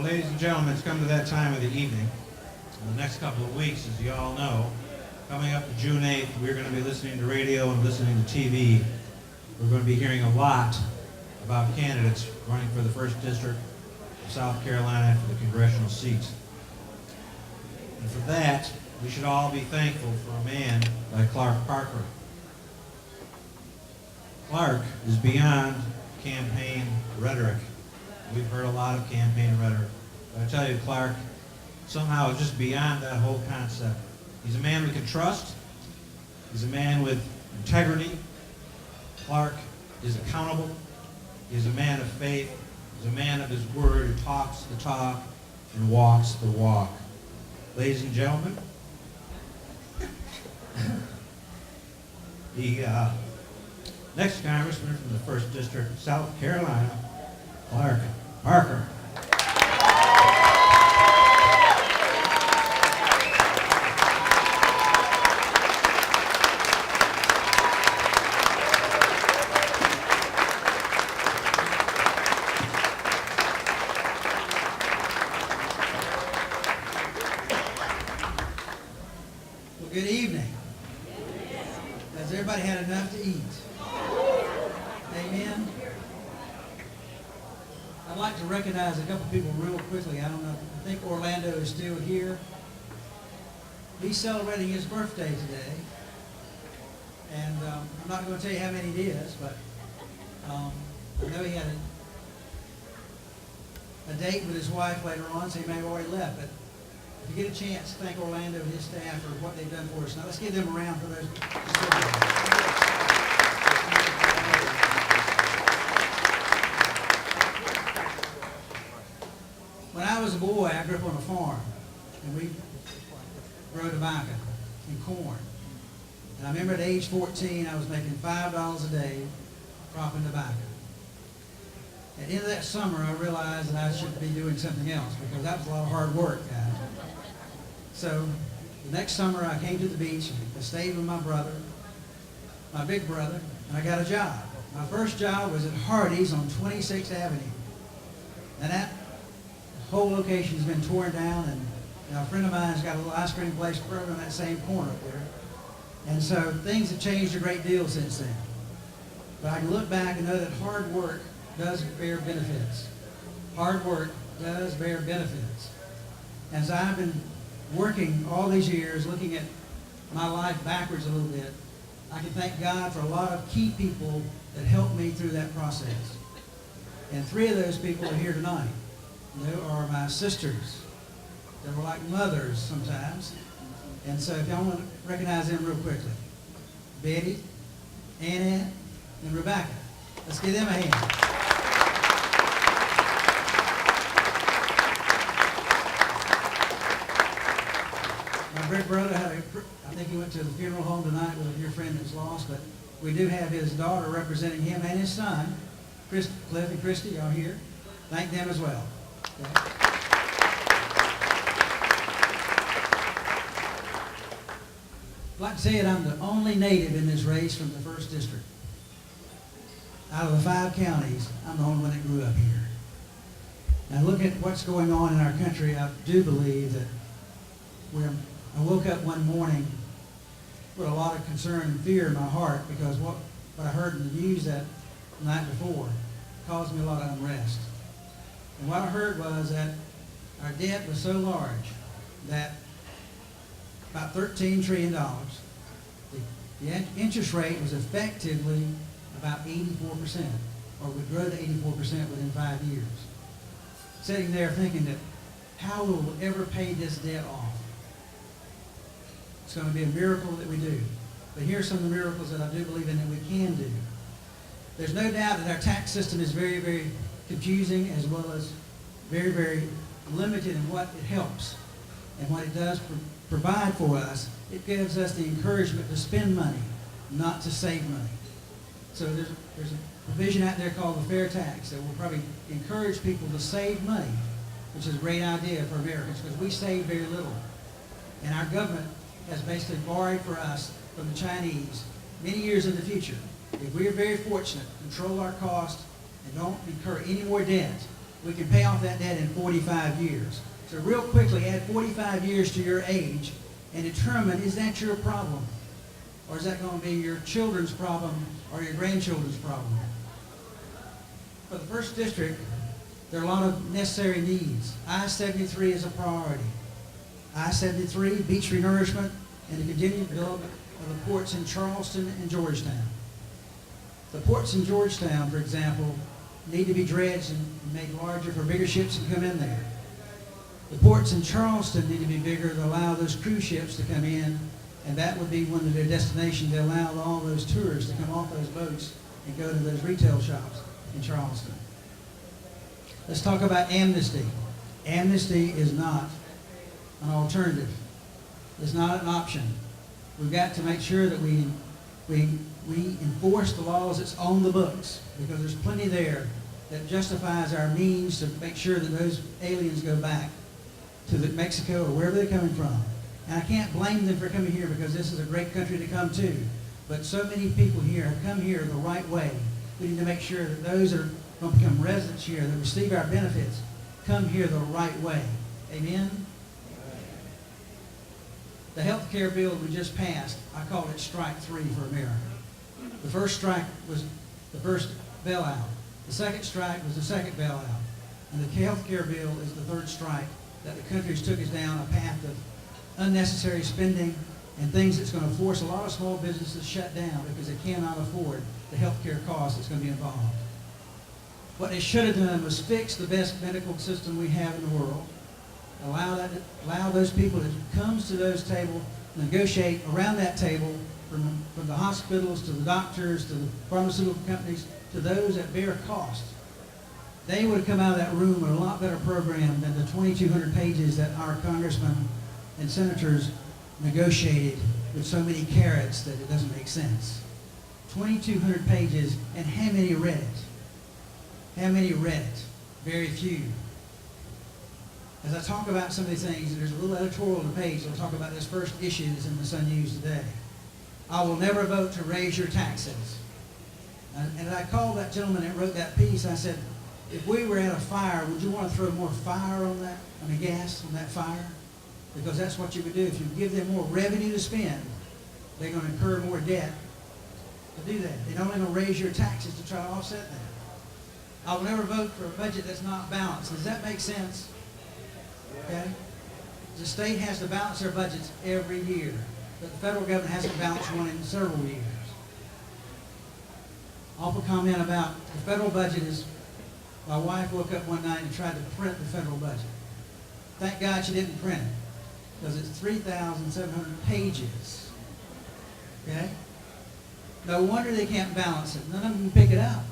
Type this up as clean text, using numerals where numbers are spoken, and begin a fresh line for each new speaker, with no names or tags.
ladies and gentlemen, it's come to that time of the evening. In the next couple of weeks, as you all know, coming up to June 8th, we're going to be listening to radio and listening to TV. We're going to be hearing a lot about candidates running for the 1st District of South Carolina for the congressional seats. And for that, we should all be thankful for a man like Clark Parker. Clark is beyond campaign rhetoric. We've heard a lot of campaign rhetoric. But I tell you, Clark somehow is just beyond that whole concept. He's a man we can trust. He's a man with integrity. Clark is accountable. He's a man of faith. He's a man of his word who talks the talk and walks the walk. Ladies and gentlemen, the next congressman from the 1st District of South Carolina, Clark Parker.
Well, good evening. Has everybody had enough to eat? Amen. I'd like to recognize a couple people real quickly. I don't know. I think Orlando is still here. He's celebrating his birthday today. And I'm not going to tell you how many it is, but I know he had a date with his wife later on, so he may have already left. But if you get a chance, thank Orlando and his staff for what they've done for us. Now let's give them a round for those. When I was a boy, I grew up on a farm, and we grew tobacco and corn. And I remember at age 14, I was making $5 a day cropping tobacco. At the end of that summer, I realized that I should be doing something else because that was a lot of hard work, guys. So the next summer, I came to the beach. I stayed with my brother, my big brother, and I got a job. My first job was at Hardee's on 26th Avenue. And that whole location has been torn down, and a friend of mine has got a little ice cream place right on that same corner up there. And so things have changed a great deal since then. But I can look back and know that hard work does bear benefits. Hard work does bear benefits. As I've been working all these years, looking at my life backwards a little bit, I can thank God for a lot of key people that helped me through that process. And 3 of those people are here tonight. They are my sisters. They were like mothers sometimes. And so if y'all want to recognize them real quickly. Betty, Annette, and Rebecca. Let's give them a hand. My big brother I think he went to the funeral home tonight with your friend that's lost, but we do have his daughter representing him and his son, Cliff and Christy, y'all here. Thank them as well. Okay. I'd like to say that I'm the only native in this race from the 1st District. Out of the 5 counties, I'm the only one that grew up here. Now look at what's going on in our country. I do believe that I woke up one morning with a lot of concern and fear in my heart because what I heard in the news that night before caused me a lot of unrest. And what I heard was that our debt was so large that about $13 trillion, the interest rate was effectively about 84%, or would grow to 84% within 5 years. Sitting there thinking that how will we ever pay this debt off? It's going to be a miracle that we do. But here are some of the miracles that I do believe in that we can do. There's no doubt that our tax system is very, very confusing as well as very, very limited in what it helps. And what it does provide for us, it gives us the encouragement to spend money, not to save money. So there's a provision out there called the fair tax that will probably encourage people to save money, which is a great idea for Americans because we save very little. And our government has basically borrowed for us from the Chinese many years in the future. If we are very fortunate, control our costs, and don't incur any more debt, we can pay off that debt in 45 years. So real quickly, add 45 years to your age and determine, is that your problem? Or is that going to be your children's problem or your grandchildren's problem? For the first district, there are a lot of necessary needs. I-73 is a priority. I-73, beach renourishment, and the continued development of the ports in Charleston and Georgetown. The ports in Georgetown, for example, need to be dredged and made larger for bigger ships to come in there. The ports in Charleston need to be bigger to allow those cruise ships to come in, and that would be one of their destinations to allow all those tourists to come off those boats and go to those retail shops in Charleston. Let's talk about amnesty. Amnesty is not an alternative. It's not an option. We've got to make sure that we enforce the laws that's on the books, because there's plenty there that justifies our means to make sure that those aliens go back to Mexico or wherever they're coming from. And I can't blame them for coming here, because this is a great country to come to. But so many people here have come here the right way. We need to make sure that those that are going to become residents here, that receive our benefits, come here the right way. Amen? The health care bill we just passed, I called it strike 3 for America. The first strike was the first bailout. The second strike was the second bailout. And the health care bill is the third strike, that the country's took us down a path of unnecessary spending and things that's going to force a lot of small businesses to shut down because they cannot afford the health care cost that's going to be involved. What they should have done was fix the best medical system we have in the world, allow those people that comes to those tables, negotiate around that table, from the hospitals to the doctors to the pharmaceutical companies to those that bear cost. They would have come out of that room with a lot better program than the 2,200 pages that our congressmen and senators negotiated with so many carrots that it doesn't make sense. 2,200 pages, and how many read it? How many read it? Very few. As I talk about some of these things, there's a little editorial on the page that'll talk about this first issue that's in the Sun News today. I will never vote to raise your taxes. And I called that gentleman that wrote that piece. I said, if we were at a fire, would you want to throw more fire on that, on the gas on that fire? Because that's what you would do. If you give them more revenue to spend, they're going to incur more debt to do that. They're only going to raise your taxes to try to offset that. I will never vote for a budget that's not balanced. Does that make sense? Okay? The state has to balance their budgets every year, but the federal government hasn't balanced one in several years. Awful comment about the federal budget is, my wife woke up one night and tried to print the federal budget. Thank God she didn't print it, because it's 3,700 pages. Okay? No wonder they can't balance it. None of them can pick it up.